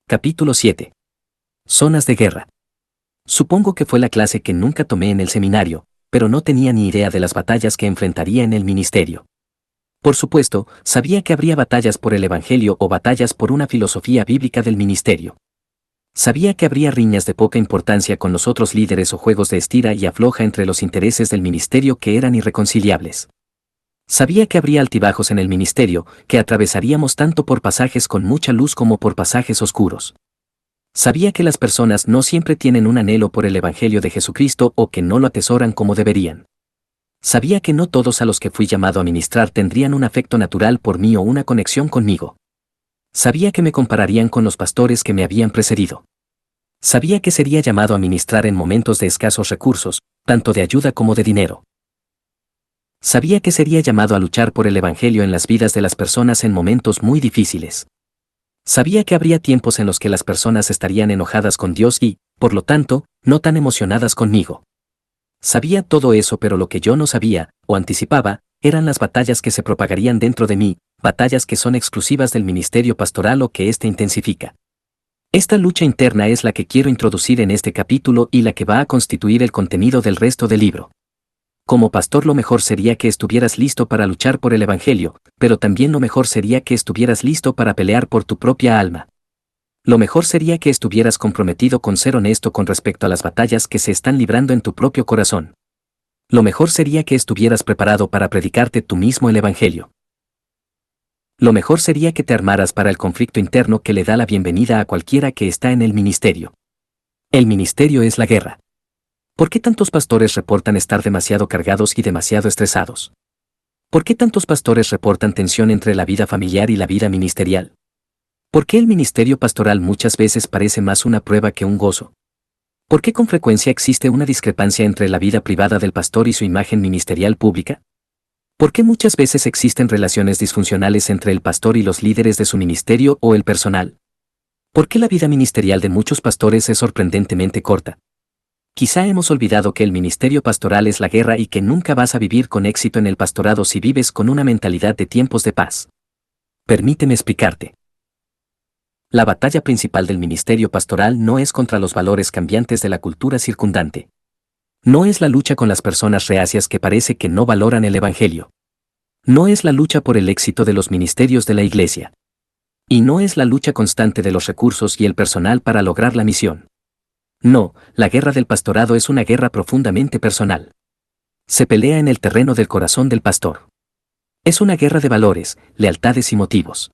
Capítulo 7. Zonas de guerra. Supongo que fue la clase que nunca tomé en el seminario, pero no tenía ni idea de las batallas que enfrentaría en el ministerio. Por supuesto, sabía que habría batallas por el Evangelio o batallas por una filosofía bíblica del ministerio. Sabía que habría riñas de poca importancia con los otros líderes o juegos de estira y afloja entre los intereses del ministerio que eran irreconciliables. Sabía que habría altibajos en el ministerio, que atravesaríamos tanto por pasajes con mucha luz como por pasajes oscuros. Sabía que las personas no siempre tienen un anhelo por el Evangelio de Jesucristo o que no lo atesoran como deberían. Sabía que no todos a los que fui llamado a ministrar tendrían un afecto natural por mí o una conexión conmigo. Sabía que me compararían con los pastores que me habían precedido. Sabía que sería llamado a ministrar en momentos de escasos recursos, tanto de ayuda como de dinero. Sabía que sería llamado a luchar por el Evangelio en las vidas de las personas en momentos muy difíciles. Sabía que habría tiempos en los que las personas estarían enojadas con Dios y, por lo tanto, no tan emocionadas conmigo. Sabía todo eso, pero lo que yo no sabía, o anticipaba, eran las batallas que se propagarían dentro de mí, batallas que son exclusivas del ministerio pastoral o que éste intensifica. Esta lucha interna es la que quiero introducir en este capítulo y la que va a constituir el contenido del resto del libro. Como pastor, lo mejor sería que estuvieras listo para luchar por el Evangelio, pero también lo mejor sería que estuvieras listo para pelear por tu propia alma. Lo mejor sería que estuvieras comprometido con ser honesto con respecto a las batallas que se están librando en tu propio corazón. Lo mejor sería que estuvieras preparado para predicarte tú mismo el Evangelio. Lo mejor sería que te armaras para el conflicto interno que le da la bienvenida a cualquiera que está en el ministerio. El ministerio es la guerra. ¿Por qué tantos pastores reportan estar demasiado cargados y demasiado estresados? ¿Por qué tantos pastores reportan tensión entre la vida familiar y la vida ministerial? ¿Por qué el ministerio pastoral muchas veces parece más una prueba que un gozo? ¿Por qué con frecuencia existe una discrepancia entre la vida privada del pastor y su imagen ministerial pública? ¿Por qué muchas veces existen relaciones disfuncionales entre el pastor y los líderes de su ministerio o el personal? ¿Por qué la vida ministerial de muchos pastores es sorprendentemente corta? Quizá hemos olvidado que el ministerio pastoral es la guerra y que nunca vas a vivir con éxito en el pastorado si vives con una mentalidad de tiempos de paz. Permíteme explicarte. La batalla principal del ministerio pastoral no es contra los valores cambiantes de la cultura circundante. No es la lucha con las personas reacias que parece que no valoran el Evangelio. No es la lucha por el éxito de los ministerios de la Iglesia. Y no es la lucha constante de los recursos y el personal para lograr la misión. No, la guerra del pastorado es una guerra profundamente personal. Se pelea en el terreno del corazón del pastor. Es una guerra de valores, lealtades y motivos.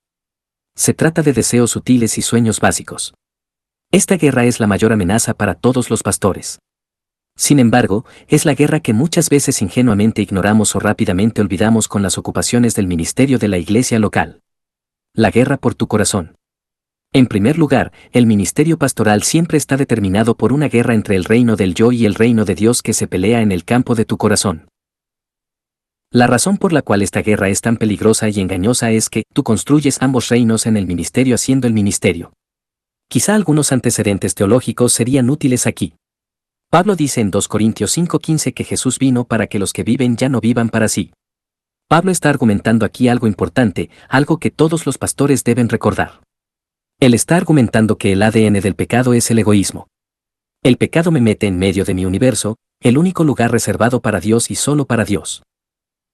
Se trata de deseos sutiles y sueños básicos. Esta guerra es la mayor amenaza para todos los pastores. Sin embargo, es la guerra que muchas veces ingenuamente ignoramos o rápidamente olvidamos con las ocupaciones del ministerio de la iglesia local. La guerra por tu corazón. En primer lugar, el ministerio pastoral siempre está determinado por una guerra entre el reino del yo y el reino de Dios que se pelea en el campo de tu corazón. La razón por la cual esta guerra es tan peligrosa y engañosa es que tú construyes ambos reinos en el ministerio haciendo el ministerio. Quizá algunos antecedentes teológicos serían útiles aquí. Pablo dice en 2 Corintios 5:15 que Jesús vino para que los que viven ya no vivan para sí. Pablo está argumentando aquí algo importante, algo que todos los pastores deben recordar. Él está argumentando que el ADN del pecado es el egoísmo. El pecado me mete en medio de mi universo, el único lugar reservado para Dios y solo para Dios.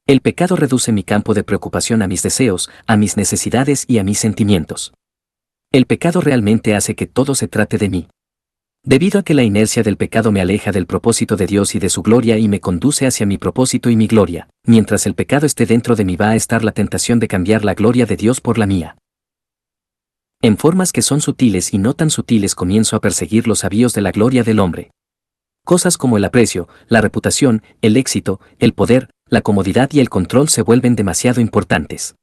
El pecado reduce mi campo de preocupación a mis deseos, a mis necesidades y a mis sentimientos. El pecado realmente hace que todo se trate de mí. Debido a que la inercia del pecado me aleja del propósito de Dios y de su gloria y me conduce hacia mi propósito y mi gloria, mientras el pecado esté dentro de mí va a estar la tentación de cambiar la gloria de Dios por la mía. En formas que son sutiles y no tan sutiles comienzo a perseguir los avíos de la gloria del hombre. Cosas como el aprecio, la reputación, el éxito, el poder, la comodidad y el control se vuelven demasiado importantes.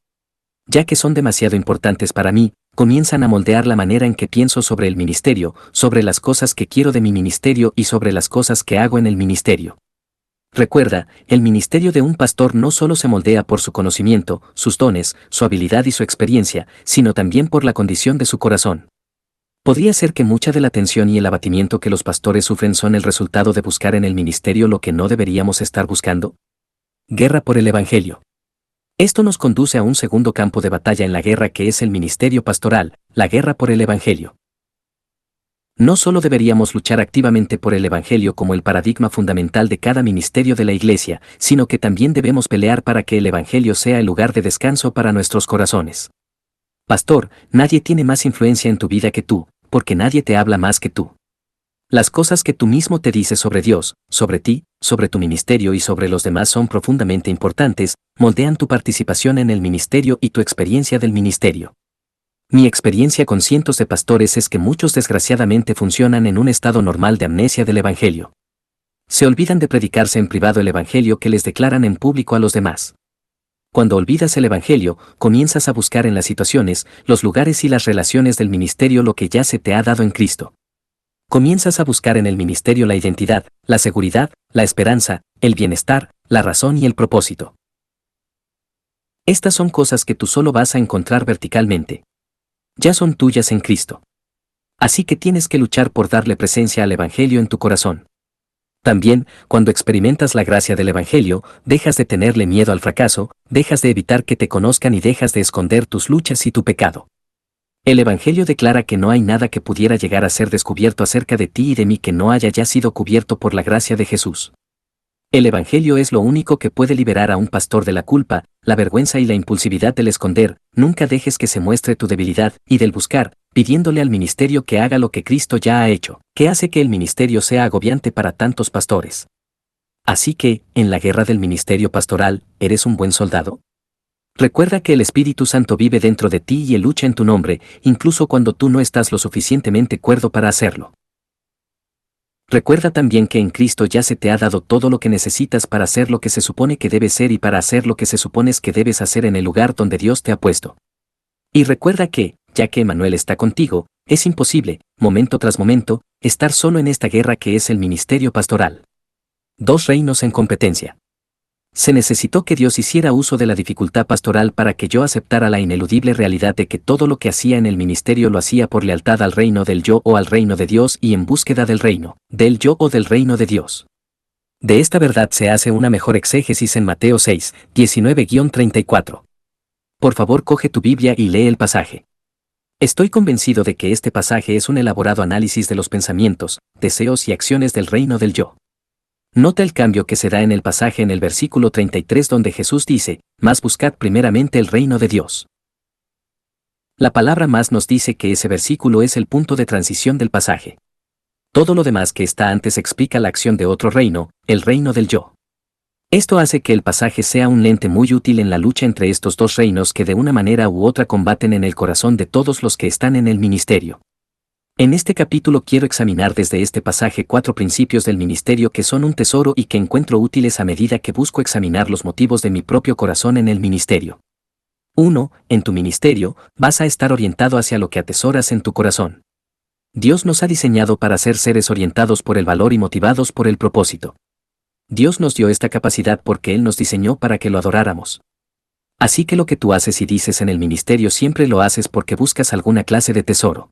Ya que son demasiado importantes para mí, comienzan a moldear la manera en que pienso sobre el ministerio, sobre las cosas que quiero de mi ministerio y sobre las cosas que hago en el ministerio. Recuerda, el ministerio de un pastor no solo se moldea por su conocimiento, sus dones, su habilidad y su experiencia, sino también por la condición de su corazón. ¿Podría ser que mucha de la tensión y el abatimiento que los pastores sufren son el resultado de buscar en el ministerio lo que no deberíamos estar buscando? Guerra por el Evangelio. Esto nos conduce a un segundo campo de batalla en la guerra que es el ministerio pastoral, la guerra por el Evangelio. No solo deberíamos luchar activamente por el Evangelio como el paradigma fundamental de cada ministerio de la Iglesia, sino que también debemos pelear para que el Evangelio sea el lugar de descanso para nuestros corazones. Pastor, nadie tiene más influencia en tu vida que tú, porque nadie te habla más que tú. Las cosas que tú mismo te dices sobre Dios, sobre ti, sobre tu ministerio y sobre los demás son profundamente importantes, moldean tu participación en el ministerio y tu experiencia del ministerio. Mi experiencia con cientos de pastores es que muchos desgraciadamente funcionan en un estado normal de amnesia del Evangelio. Se olvidan de predicarse en privado el Evangelio que les declaran en público a los demás. Cuando olvidas el Evangelio, comienzas a buscar en las situaciones, los lugares y las relaciones del ministerio lo que ya se te ha dado en Cristo. Comienzas a buscar en el ministerio la identidad, la seguridad, la esperanza, el bienestar, la razón y el propósito. Estas son cosas que tú solo vas a encontrar verticalmente. Ya son tuyas en Cristo. Así que tienes que luchar por darle presencia al Evangelio en tu corazón. También, cuando experimentas la gracia del Evangelio, dejas de tenerle miedo al fracaso, dejas de evitar que te conozcan y dejas de esconder tus luchas y tu pecado. El Evangelio declara que no hay nada que pudiera llegar a ser descubierto acerca de ti y de mí que no haya ya sido cubierto por la gracia de Jesús. El Evangelio es lo único que puede liberar a un pastor de la culpa, la vergüenza y la impulsividad del esconder. Nunca dejes que se muestre tu debilidad, y del buscar, pidiéndole al ministerio que haga lo que Cristo ya ha hecho, que hace que el ministerio sea agobiante para tantos pastores. Así que, en la guerra del ministerio pastoral, ¿eres un buen soldado? Recuerda que el Espíritu Santo vive dentro de ti y él lucha en tu nombre, incluso cuando tú no estás lo suficientemente cuerdo para hacerlo. Recuerda también que en Cristo ya se te ha dado todo lo que necesitas para hacer lo que se supone que debes ser y para hacer lo que se supone que debes hacer en el lugar donde Dios te ha puesto. Y recuerda que, ya que Emmanuel está contigo, es imposible, momento tras momento, estar solo en esta guerra que es el ministerio pastoral. Dos reinos en competencia. Se necesitó que Dios hiciera uso de la dificultad pastoral para que yo aceptara la ineludible realidad de que todo lo que hacía en el ministerio lo hacía por lealtad al reino del yo o al reino de Dios y en búsqueda del reino, del yo o del reino de Dios. De esta verdad se hace una mejor exégesis en Mateo 6, 19-34. Por favor, coge tu Biblia y lee el pasaje. Estoy convencido de que este pasaje es un elaborado análisis de los pensamientos, deseos y acciones del reino del yo. Nota el cambio que se da en el pasaje en el versículo 33 donde Jesús dice, «Mas buscad primeramente el reino de Dios». La palabra más nos dice que ese versículo es el punto de transición del pasaje. Todo lo demás que está antes explica la acción de otro reino, el reino del yo. Esto hace que el pasaje sea un lente muy útil en la lucha entre estos dos reinos que de una manera u otra combaten en el corazón de todos los que están en el ministerio. En este capítulo quiero examinar desde este pasaje 4 principios del ministerio que son un tesoro y que encuentro útiles a medida que busco examinar los motivos de mi propio corazón en el ministerio. 1. En tu ministerio, vas a estar orientado hacia lo que atesoras en tu corazón. Dios nos ha diseñado para ser seres orientados por el valor y motivados por el propósito. Dios nos dio esta capacidad porque Él nos diseñó para que lo adoráramos. Así que lo que tú haces y dices en el ministerio siempre lo haces porque buscas alguna clase de tesoro.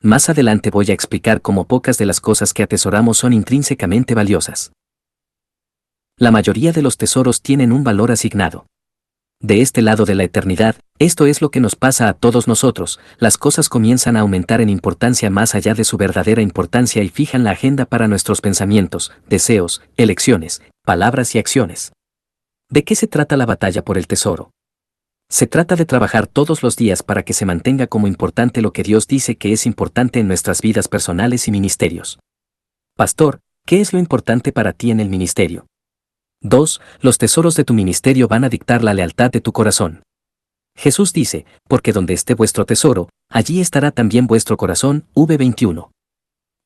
Más adelante voy a explicar cómo pocas de las cosas que atesoramos son intrínsecamente valiosas. La mayoría de los tesoros tienen un valor asignado. De este lado de la eternidad, esto es lo que nos pasa a todos nosotros, las cosas comienzan a aumentar en importancia más allá de su verdadera importancia y fijan la agenda para nuestros pensamientos, deseos, elecciones, palabras y acciones. ¿De qué se trata la batalla por el tesoro? Se trata de trabajar todos los días para que se mantenga como importante lo que Dios dice que es importante en nuestras vidas personales y ministerios. Pastor, ¿qué es lo importante para ti en el ministerio? 2. Los tesoros de tu ministerio van a dictar la lealtad de tu corazón. Jesús dice, porque donde esté vuestro tesoro, allí estará también vuestro corazón, v21.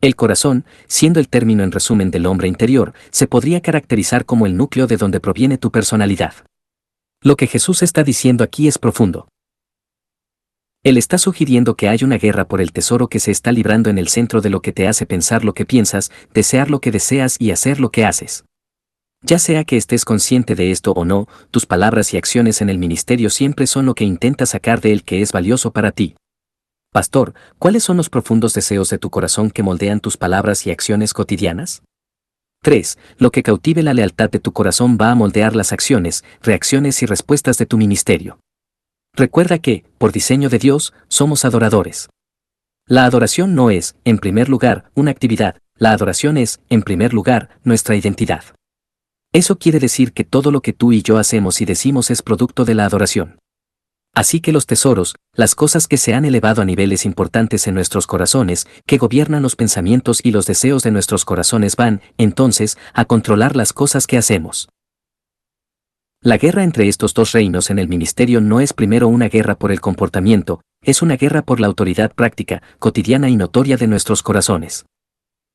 El corazón, siendo el término en resumen del hombre interior, se podría caracterizar como el núcleo de donde proviene tu personalidad. Lo que Jesús está diciendo aquí es profundo. Él está sugiriendo que hay una guerra por el tesoro que se está librando en el centro de lo que te hace pensar lo que piensas, desear lo que deseas y hacer lo que haces. Ya sea que estés consciente de esto o no, tus palabras y acciones en el ministerio siempre son lo que intenta sacar de él que es valioso para ti. Pastor, ¿cuáles son los profundos deseos de tu corazón que moldean tus palabras y acciones cotidianas? 3. Lo que cautive la lealtad de tu corazón va a moldear las acciones, reacciones y respuestas de tu ministerio. Recuerda que, por diseño de Dios, somos adoradores. La adoración no es, en primer lugar, una actividad, la adoración es, en primer lugar, nuestra identidad. Eso quiere decir que todo lo que tú y yo hacemos y decimos es producto de la adoración. Así que los tesoros, las cosas que se han elevado a niveles importantes en nuestros corazones, que gobiernan los pensamientos y los deseos de nuestros corazones van, entonces, a controlar las cosas que hacemos. La guerra entre estos dos reinos en el ministerio no es primero una guerra por el comportamiento, es una guerra por la autoridad práctica, cotidiana y notoria de nuestros corazones.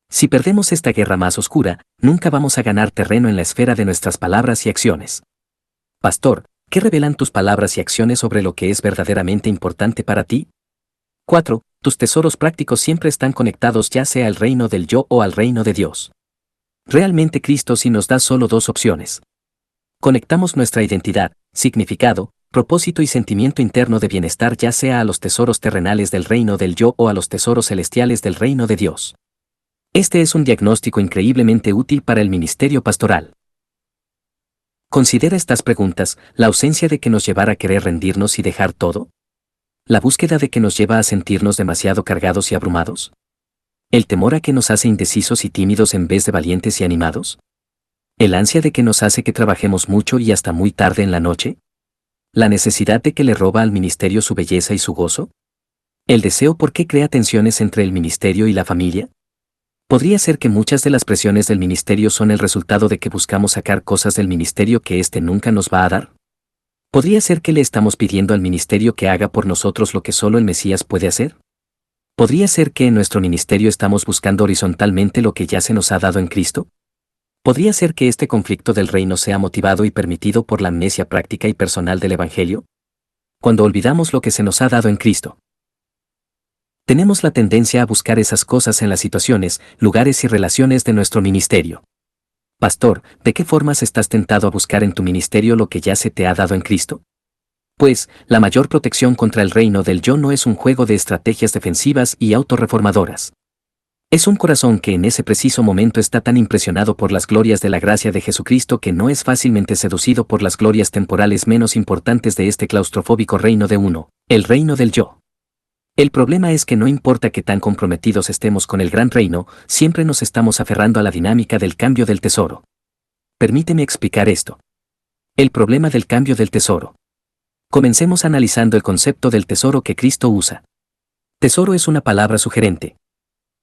Si perdemos esta guerra más oscura, nunca vamos a ganar terreno en la esfera de nuestras palabras y acciones. Pastor, ¿qué revelan tus palabras y acciones sobre lo que es verdaderamente importante para ti? 4. Tus tesoros prácticos siempre están conectados ya sea al reino del yo o al reino de Dios. Realmente Cristo sí nos da solo dos opciones. Conectamos nuestra identidad, significado, propósito y sentimiento interno de bienestar ya sea a los tesoros terrenales del reino del yo o a los tesoros celestiales del reino de Dios. Este es un diagnóstico increíblemente útil para el ministerio pastoral. Considera estas preguntas: la ausencia de que nos llevará a querer rendirnos y dejar todo. La búsqueda de que nos lleva a sentirnos demasiado cargados y abrumados. El temor a que nos hace indecisos y tímidos en vez de valientes y animados. El ansia de que nos hace que trabajemos mucho y hasta muy tarde en la noche. La necesidad de que le roba al ministerio su belleza y su gozo. El deseo por qué crea tensiones entre el ministerio y la familia. Podría ser que muchas de las presiones del ministerio son el resultado de que buscamos sacar cosas del ministerio que éste nunca nos va a dar. Podría ser que le estamos pidiendo al ministerio que haga por nosotros lo que solo el Mesías puede hacer. Podría ser que en nuestro ministerio estamos buscando horizontalmente lo que ya se nos ha dado en Cristo. Podría ser que este conflicto del reino sea motivado y permitido por la amnesia práctica y personal del Evangelio. Cuando olvidamos lo que se nos ha dado en Cristo, tenemos la tendencia a buscar esas cosas en las situaciones, lugares y relaciones de nuestro ministerio. Pastor, ¿de qué formas estás tentado a buscar en tu ministerio lo que ya se te ha dado en Cristo? Pues, la mayor protección contra el reino del yo no es un juego de estrategias defensivas y autorreformadoras. Es un corazón que en ese preciso momento está tan impresionado por las glorias de la gracia de Jesucristo que no es fácilmente seducido por las glorias temporales menos importantes de este claustrofóbico reino de uno, el reino del yo. El problema es que no importa qué tan comprometidos estemos con el gran reino, siempre nos estamos aferrando a la dinámica del cambio del tesoro. Permíteme explicar esto. El problema del cambio del tesoro. Comencemos analizando el concepto del tesoro que Cristo usa. Tesoro es una palabra sugerente.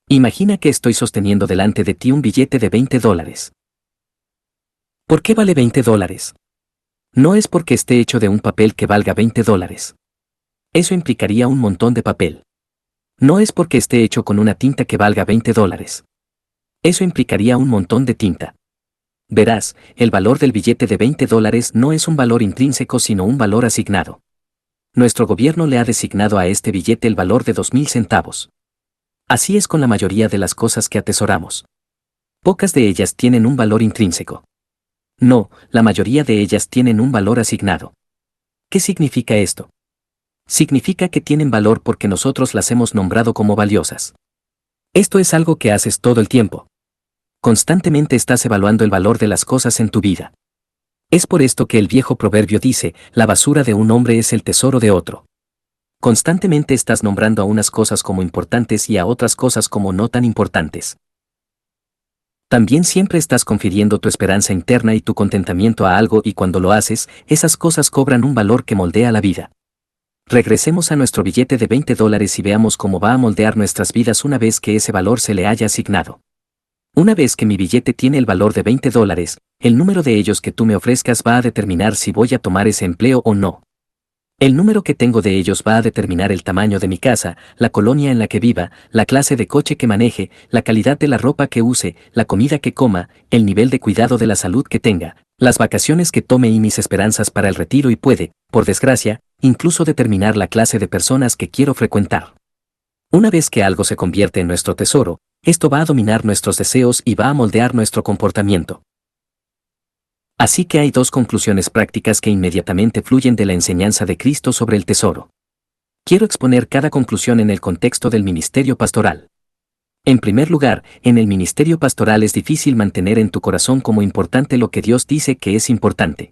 Imagina que estoy sosteniendo delante de ti un billete de $20. ¿Por qué vale $20? No es porque esté hecho de un papel que valga $20. Eso implicaría un montón de papel. No es porque esté hecho con una tinta que valga $20. Eso implicaría un montón de tinta. Verás, el valor del billete de $20 no es un valor intrínseco sino un valor asignado. Nuestro gobierno le ha designado a este billete el valor de 2,000 centavos. Así es con la mayoría de las cosas que atesoramos. Pocas de ellas tienen un valor intrínseco. No, la mayoría de ellas tienen un valor asignado. ¿Qué significa esto? Significa que tienen valor porque nosotros las hemos nombrado como valiosas. Esto es algo que haces todo el tiempo. Constantemente estás evaluando el valor de las cosas en tu vida. Es por esto que el viejo proverbio dice, la basura de un hombre es el tesoro de otro. Constantemente estás nombrando a unas cosas como importantes y a otras cosas como no tan importantes. También siempre estás confiriendo tu esperanza interna y tu contentamiento a algo y cuando lo haces, esas cosas cobran un valor que moldea la vida. Regresemos a nuestro billete de $20 y veamos cómo va a moldear nuestras vidas una vez que ese valor se le haya asignado. Una vez que mi billete tiene el valor de $20, el número de ellos que tú me ofrezcas va a determinar si voy a tomar ese empleo o no. El número que tengo de ellos va a determinar el tamaño de mi casa, la colonia en la que viva, la clase de coche que maneje, la calidad de la ropa que use, la comida que coma, el nivel de cuidado de la salud que tenga, las vacaciones que tome y mis esperanzas para el retiro y puede, por desgracia, incluso determinar la clase de personas que quiero frecuentar. Una vez que algo se convierte en nuestro tesoro, esto va a dominar nuestros deseos y va a moldear nuestro comportamiento. Así que hay dos conclusiones prácticas que inmediatamente fluyen de la enseñanza de Cristo sobre el tesoro. Quiero exponer cada conclusión en el contexto del ministerio pastoral. En primer lugar, en el ministerio pastoral es difícil mantener en tu corazón como importante lo que Dios dice que es importante.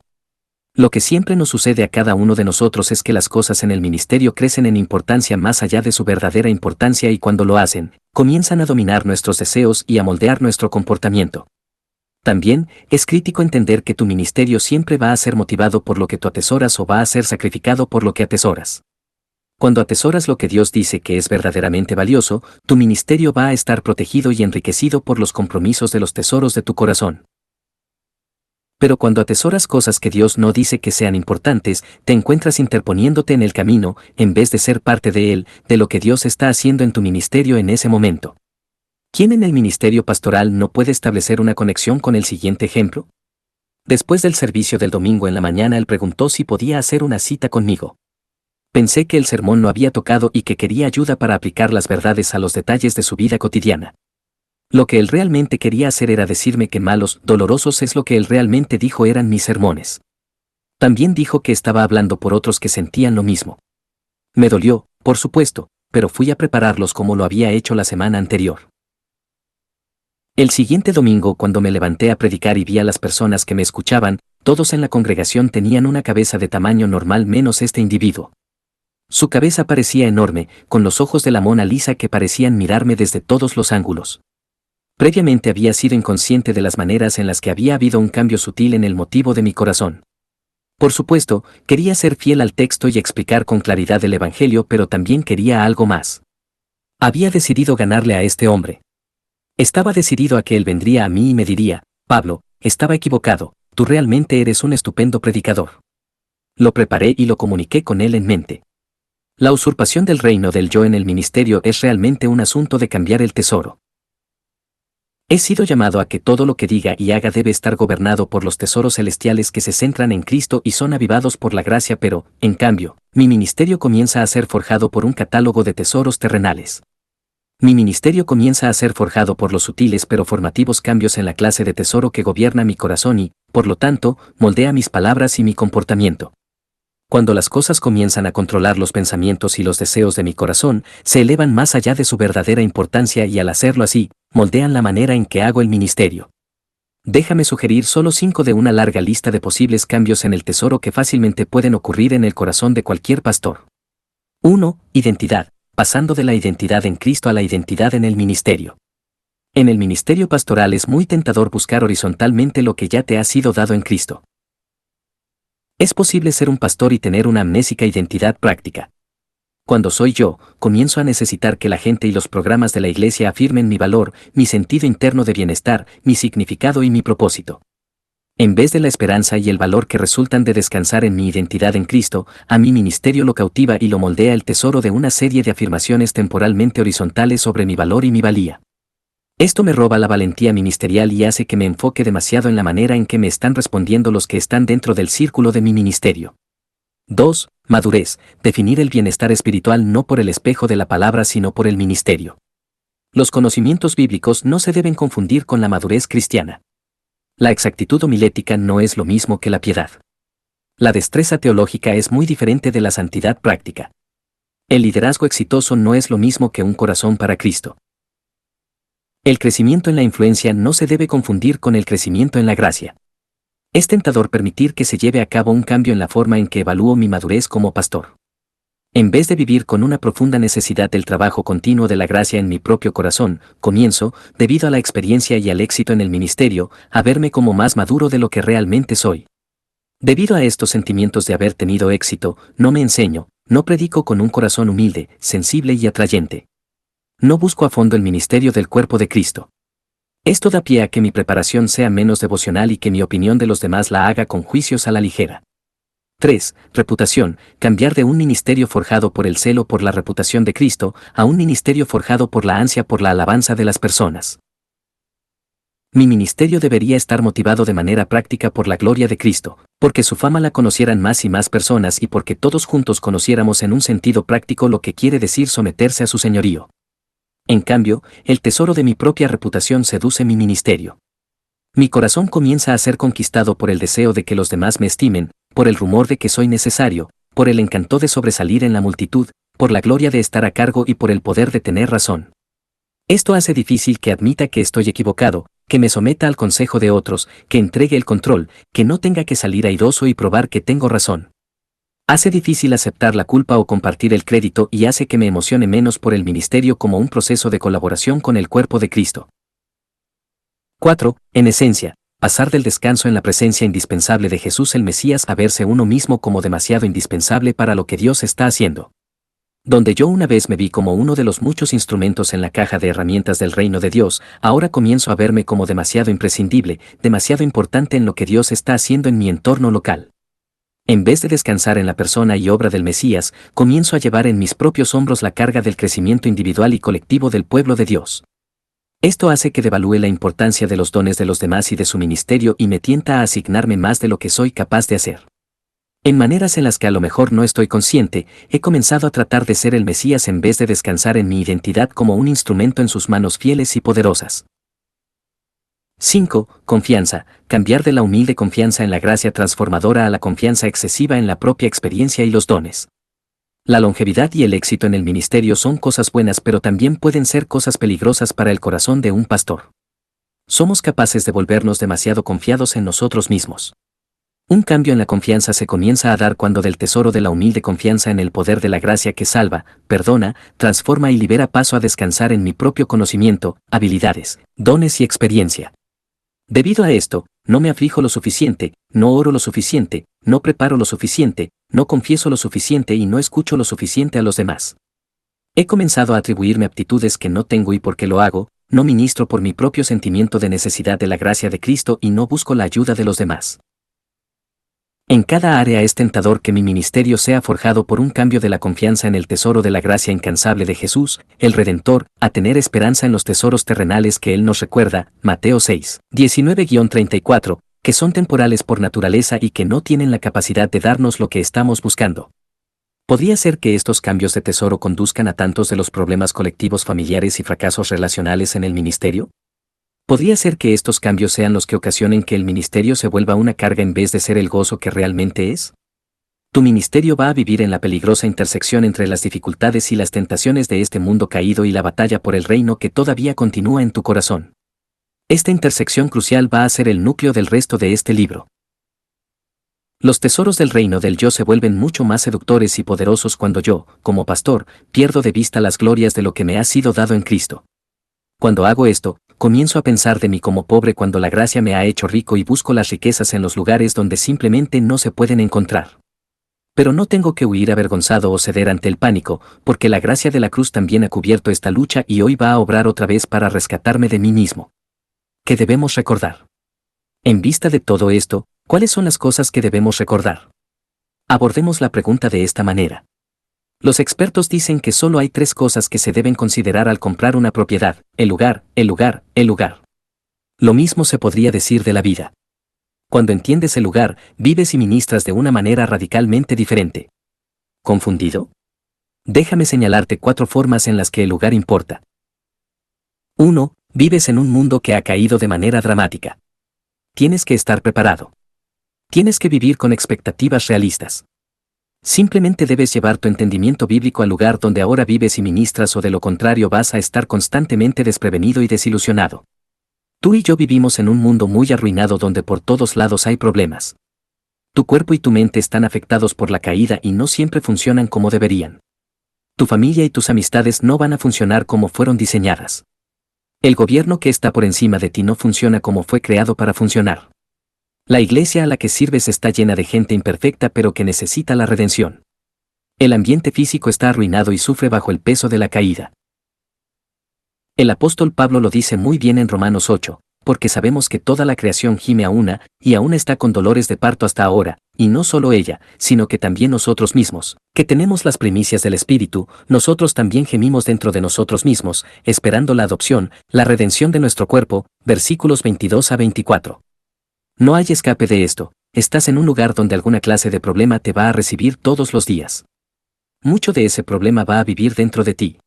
Lo que siempre nos sucede a cada uno de nosotros es que las cosas en el ministerio crecen en importancia más allá de su verdadera importancia y cuando lo hacen, comienzan a dominar nuestros deseos y a moldear nuestro comportamiento. También, es crítico entender que tu ministerio siempre va a ser motivado por lo que tú atesoras o va a ser sacrificado por lo que atesoras. Cuando atesoras lo que Dios dice que es verdaderamente valioso, tu ministerio va a estar protegido y enriquecido por los compromisos de los tesoros de tu corazón. Pero cuando atesoras cosas que Dios no dice que sean importantes, te encuentras interponiéndote en el camino, en vez de ser parte de él, de lo que Dios está haciendo en tu ministerio en ese momento. ¿Quién en el ministerio pastoral no puede establecer una conexión con el siguiente ejemplo? Después del servicio del domingo en la mañana, él preguntó si podía hacer una cita conmigo. Pensé que el sermón no había tocado y que quería ayuda para aplicar las verdades a los detalles de su vida cotidiana. Lo que él realmente quería hacer era decirme que malos, dolorosos es lo que él realmente dijo eran mis sermones. También dijo que estaba hablando por otros que sentían lo mismo. Me dolió, por supuesto, pero fui a prepararlos como lo había hecho la semana anterior. El siguiente domingo, cuando me levanté a predicar y vi a las personas que me escuchaban, todos en la congregación tenían una cabeza de tamaño normal menos este individuo. Su cabeza parecía enorme, con los ojos de la Mona Lisa que parecían mirarme desde todos los ángulos. Previamente había sido inconsciente de las maneras en las que había habido un cambio sutil en el motivo de mi corazón. Por supuesto, quería ser fiel al texto y explicar con claridad el Evangelio, pero también quería algo más. Había decidido ganarle a este hombre. Estaba decidido a que él vendría a mí y me diría: Pablo, estaba equivocado, tú realmente eres un estupendo predicador. Lo preparé y lo comuniqué con él en mente. La usurpación del reino del yo en el ministerio es realmente un asunto de cambiar el tesoro. He sido llamado a que todo lo que diga y haga debe estar gobernado por los tesoros celestiales que se centran en Cristo y son avivados por la gracia, pero, en cambio, mi ministerio comienza a ser forjado por un catálogo de tesoros terrenales. Mi ministerio comienza a ser forjado por los sutiles pero formativos cambios en la clase de tesoro que gobierna mi corazón y, por lo tanto, moldea mis palabras y mi comportamiento. Cuando las cosas comienzan a controlar los pensamientos y los deseos de mi corazón, se elevan más allá de su verdadera importancia y al hacerlo así, moldean la manera en que hago el ministerio. Déjame sugerir solo 5 de una larga lista de posibles cambios en el tesoro que fácilmente pueden ocurrir en el corazón de cualquier pastor. 1. Identidad, pasando de la identidad en Cristo a la identidad en el ministerio. En el ministerio pastoral es muy tentador buscar horizontalmente lo que ya te ha sido dado en Cristo. Es posible ser un pastor y tener una amnésica identidad práctica. Cuando soy yo, comienzo a necesitar que la gente y los programas de la iglesia afirmen mi valor, mi sentido interno de bienestar, mi significado y mi propósito. En vez de la esperanza y el valor que resultan de descansar en mi identidad en Cristo, a mi ministerio lo cautiva y lo moldea el tesoro de una serie de afirmaciones temporalmente horizontales sobre mi valor y mi valía. Esto me roba la valentía ministerial y hace que me enfoque demasiado en la manera en que me están respondiendo los que están dentro del círculo de mi ministerio. 2. Madurez, definir el bienestar espiritual no por el espejo de la palabra sino por el ministerio. Los conocimientos bíblicos no se deben confundir con la madurez cristiana. La exactitud homilética no es lo mismo que la piedad. La destreza teológica es muy diferente de la santidad práctica. El liderazgo exitoso no es lo mismo que un corazón para Cristo. El crecimiento en la influencia no se debe confundir con el crecimiento en la gracia. Es tentador permitir que se lleve a cabo un cambio en la forma en que evalúo mi madurez como pastor. En vez de vivir con una profunda necesidad del trabajo continuo de la gracia en mi propio corazón, comienzo, debido a la experiencia y al éxito en el ministerio, a verme como más maduro de lo que realmente soy. Debido a estos sentimientos de haber tenido éxito, no me enseño, no predico con un corazón humilde, sensible y atrayente. No busco a fondo el ministerio del cuerpo de Cristo. Esto da pie a que mi preparación sea menos devocional y que mi opinión de los demás la haga con juicios a la ligera. 3. Reputación, cambiar de un ministerio forjado por el celo por la reputación de Cristo a un ministerio forjado por la ansia por la alabanza de las personas. Mi ministerio debería estar motivado de manera práctica por la gloria de Cristo, porque su fama la conocieran más y más personas y porque todos juntos conociéramos en un sentido práctico lo que quiere decir someterse a su señorío. En cambio, el tesoro de mi propia reputación seduce mi ministerio. Mi corazón comienza a ser conquistado por el deseo de que los demás me estimen, por el rumor de que soy necesario, por el encanto de sobresalir en la multitud, por la gloria de estar a cargo y por el poder de tener razón. Esto hace difícil que admita que estoy equivocado, Que me someta al consejo de otros, que entregue el control, que no tenga que salir airoso y probar que tengo razón. Hace difícil aceptar la culpa o compartir el crédito y hace que me emocione menos por el ministerio como un proceso de colaboración con el cuerpo de Cristo. 4. En esencia, pasar del descanso en la presencia indispensable de Jesús el Mesías a verse uno mismo como demasiado indispensable para lo que Dios está haciendo. Donde yo una vez me vi como uno de los muchos instrumentos en la caja de herramientas del reino de Dios, ahora comienzo a verme como demasiado imprescindible, demasiado importante en lo que Dios está haciendo en mi entorno local. En vez de descansar en la persona y obra del Mesías, comienzo a llevar en mis propios hombros la carga del crecimiento individual y colectivo del pueblo de Dios. Esto hace que devalúe la importancia de los dones de los demás y de su ministerio y me tienta a asignarme más de lo que soy capaz de hacer. En maneras en las que a lo mejor no estoy consciente, he comenzado a tratar de ser el Mesías en vez de descansar en mi identidad como un instrumento en sus manos fieles y poderosas. 5. Confianza. Cambiar de la humilde confianza en la gracia transformadora a la confianza excesiva en la propia experiencia y los dones. La longevidad y el éxito en el ministerio son cosas buenas, pero también pueden ser cosas peligrosas para el corazón de un pastor. Somos capaces de volvernos demasiado confiados en nosotros mismos. Un cambio en la confianza se comienza a dar cuando del tesoro de la humilde confianza en el poder de la gracia que salva, perdona, transforma y libera paso a descansar en mi propio conocimiento, habilidades, dones y experiencia. Debido a esto, no me aflijo lo suficiente, no oro lo suficiente, no preparo lo suficiente, no confieso lo suficiente y no escucho lo suficiente a los demás. He comenzado a atribuirme aptitudes que no tengo y porque lo hago, no ministro por mi propio sentimiento de necesidad de la gracia de Cristo y no busco la ayuda de los demás. En cada área es tentador que mi ministerio sea forjado por un cambio de la confianza en el tesoro de la gracia incansable de Jesús, el Redentor, a tener esperanza en los tesoros terrenales que Él nos recuerda, Mateo 6, 19-34, que son temporales por naturaleza y que no tienen la capacidad de darnos lo que estamos buscando. ¿Podría ser que estos cambios de tesoro conduzcan a tantos de los problemas colectivos familiares y fracasos relacionales en el ministerio? ¿Podría ser que estos cambios sean los que ocasionen que el ministerio se vuelva una carga en vez de ser el gozo que realmente es? Tu ministerio va a vivir en la peligrosa intersección entre las dificultades y las tentaciones de este mundo caído y la batalla por el reino que todavía continúa en tu corazón. Esta intersección crucial va a ser el núcleo del resto de este libro. Los tesoros del reino del yo se vuelven mucho más seductores y poderosos cuando yo, como pastor, pierdo de vista las glorias de lo que me ha sido dado en Cristo. Cuando hago esto, comienzo a pensar de mí como pobre cuando la gracia me ha hecho rico y busco las riquezas en los lugares donde simplemente no se pueden encontrar. Pero no tengo que huir avergonzado o ceder ante el pánico, porque la gracia de la cruz también ha cubierto esta lucha y hoy va a obrar otra vez para rescatarme de mí mismo. ¿Qué debemos recordar? En vista de todo esto, ¿cuáles son las cosas que debemos recordar? Abordemos la pregunta de esta manera. Los expertos dicen que solo hay 3 cosas que se deben considerar al comprar una propiedad: el lugar, el lugar, el lugar. Lo mismo se podría decir de la vida. Cuando entiendes el lugar, vives y ministras de una manera radicalmente diferente. ¿Confundido? Déjame señalarte 4 formas en las que el lugar importa. 1. Vives en un mundo que ha caído de manera dramática. Tienes que estar preparado. Tienes que vivir con expectativas realistas. Simplemente debes llevar tu entendimiento bíblico al lugar donde ahora vives y ministras, o de lo contrario vas a estar constantemente desprevenido y desilusionado. Tú y yo vivimos en un mundo muy arruinado donde por todos lados hay problemas. Tu cuerpo y tu mente están afectados por la caída y no siempre funcionan como deberían. Tu familia y tus amistades no van a funcionar como fueron diseñadas. El gobierno que está por encima de ti no funciona como fue creado para funcionar. La iglesia a la que sirves está llena de gente imperfecta pero que necesita la redención. El ambiente físico está arruinado y sufre bajo el peso de la caída. El apóstol Pablo lo dice muy bien en Romanos 8, porque sabemos que toda la creación gime a una, y aún está con dolores de parto hasta ahora, y no solo ella, sino que también nosotros mismos, que tenemos las primicias del Espíritu, nosotros también gemimos dentro de nosotros mismos, esperando la adopción, la redención de nuestro cuerpo, versículos 22-24. No hay escape de esto, estás en un lugar donde alguna clase de problema te va a recibir todos los días. Mucho de ese problema va a vivir dentro de ti.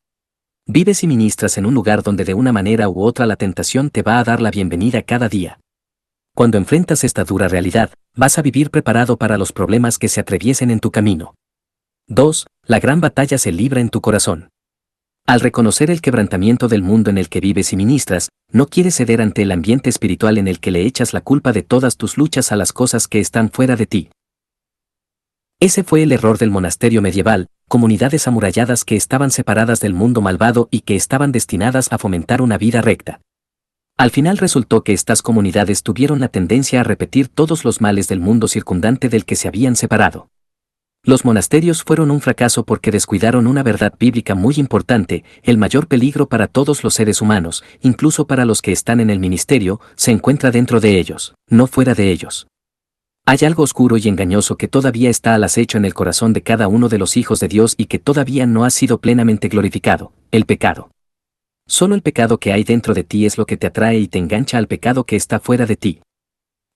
Vives y ministras en un lugar donde de una manera u otra la tentación te va a dar la bienvenida cada día. Cuando enfrentas esta dura realidad, vas a vivir preparado para los problemas que se atraviesen en tu camino. 2. La gran batalla se libra en tu corazón. Al reconocer el quebrantamiento del mundo en el que vives y ministras, no quieres ceder ante el ambiente espiritual en el que le echas la culpa de todas tus luchas a las cosas que están fuera de ti. Ese fue el error del monasterio medieval, comunidades amuralladas que estaban separadas del mundo malvado y que estaban destinadas a fomentar una vida recta. Al final resultó que estas comunidades tuvieron la tendencia a repetir todos los males del mundo circundante del que se habían separado. Los monasterios fueron un fracaso porque descuidaron una verdad bíblica muy importante: el mayor peligro para todos los seres humanos, incluso para los que están en el ministerio, se encuentra dentro de ellos, no fuera de ellos. Hay algo oscuro y engañoso que todavía está al acecho en el corazón de cada uno de los hijos de Dios y que todavía no ha sido plenamente glorificado: el pecado. Solo el pecado que hay dentro de ti es lo que te atrae y te engancha al pecado que está fuera de ti.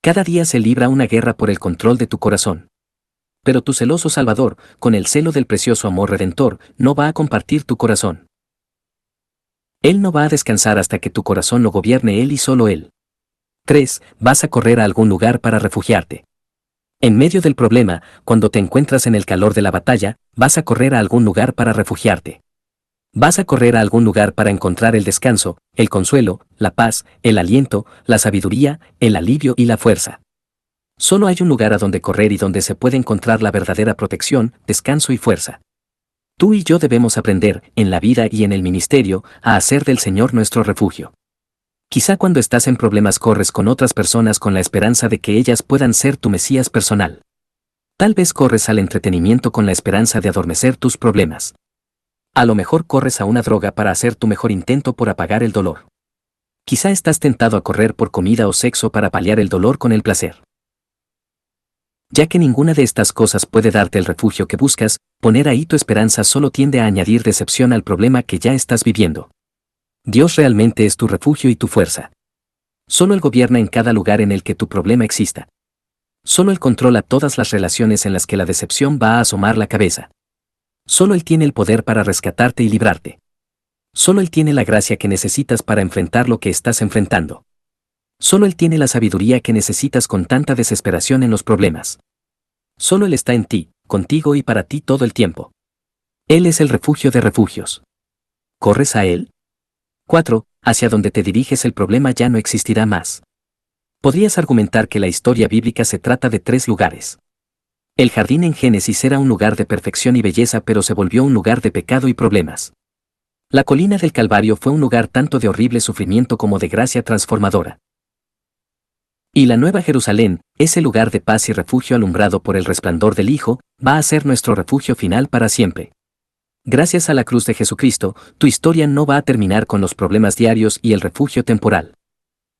Cada día se libra una guerra por el control de tu corazón. Pero tu celoso Salvador, con el celo del precioso amor redentor, no va a compartir tu corazón. Él no va a descansar hasta que tu corazón lo gobierne Él y solo Él. 3. Vas a correr a algún lugar para refugiarte. En medio del problema, cuando te encuentras en el calor de la batalla, vas a correr a algún lugar para refugiarte. Vas a correr a algún lugar para encontrar el descanso, el consuelo, la paz, el aliento, la sabiduría, el alivio y la fuerza. Solo hay un lugar a donde correr y donde se puede encontrar la verdadera protección, descanso y fuerza. Tú y yo debemos aprender, en la vida y en el ministerio, a hacer del Señor nuestro refugio. Quizá cuando estás en problemas corres con otras personas con la esperanza de que ellas puedan ser tu Mesías personal. Tal vez corres al entretenimiento con la esperanza de adormecer tus problemas. A lo mejor corres a una droga para hacer tu mejor intento por apagar el dolor. Quizá estás tentado a correr por comida o sexo para paliar el dolor con el placer. Ya que ninguna de estas cosas puede darte el refugio que buscas, poner ahí tu esperanza solo tiende a añadir decepción al problema que ya estás viviendo. Dios realmente es tu refugio y tu fuerza. Solo Él gobierna en cada lugar en el que tu problema exista. Solo Él controla todas las relaciones en las que la decepción va a asomar la cabeza. Solo Él tiene el poder para rescatarte y librarte. Solo Él tiene la gracia que necesitas para enfrentar lo que estás enfrentando. Solo Él tiene la sabiduría que necesitas con tanta desesperación en los problemas. Solo Él está en ti, contigo y para ti todo el tiempo. Él es el refugio de refugios. ¿Corres a Él? 4. Hacia donde te diriges el problema ya no existirá más. Podrías argumentar que la historia bíblica se trata de 3 lugares. El jardín en Génesis era un lugar de perfección y belleza, pero se volvió un lugar de pecado y problemas. La colina del Calvario fue un lugar tanto de horrible sufrimiento como de gracia transformadora. Y la Nueva Jerusalén, ese lugar de paz y refugio alumbrado por el resplandor del Hijo, va a ser nuestro refugio final para siempre. Gracias a la cruz de Jesucristo, tu historia no va a terminar con los problemas diarios y el refugio temporal.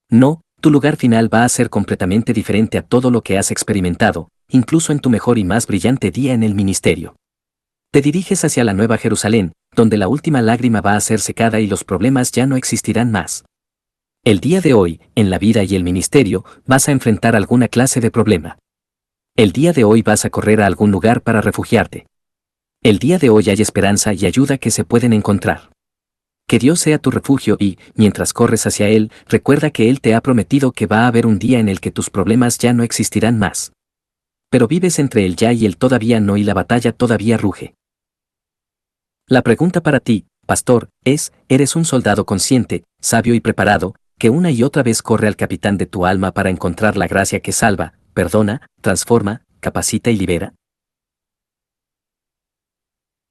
No, tu lugar final va a ser completamente diferente a todo lo que has experimentado, incluso en tu mejor y más brillante día en el ministerio. Te diriges hacia la Nueva Jerusalén, donde la última lágrima va a ser secada y los problemas ya no existirán más. El día de hoy, en la vida y el ministerio, vas a enfrentar alguna clase de problema. El día de hoy vas a correr a algún lugar para refugiarte. El día de hoy hay esperanza y ayuda que se pueden encontrar. Que Dios sea tu refugio y, mientras corres hacia Él, recuerda que Él te ha prometido que va a haber un día en el que tus problemas ya no existirán más. Pero vives entre el ya y el todavía no y la batalla todavía ruge. La pregunta para ti, pastor, es: ¿eres un soldado consciente, sabio y preparado, que una y otra vez corre al capitán de tu alma para encontrar la gracia que salva, perdona, transforma, capacita y libera?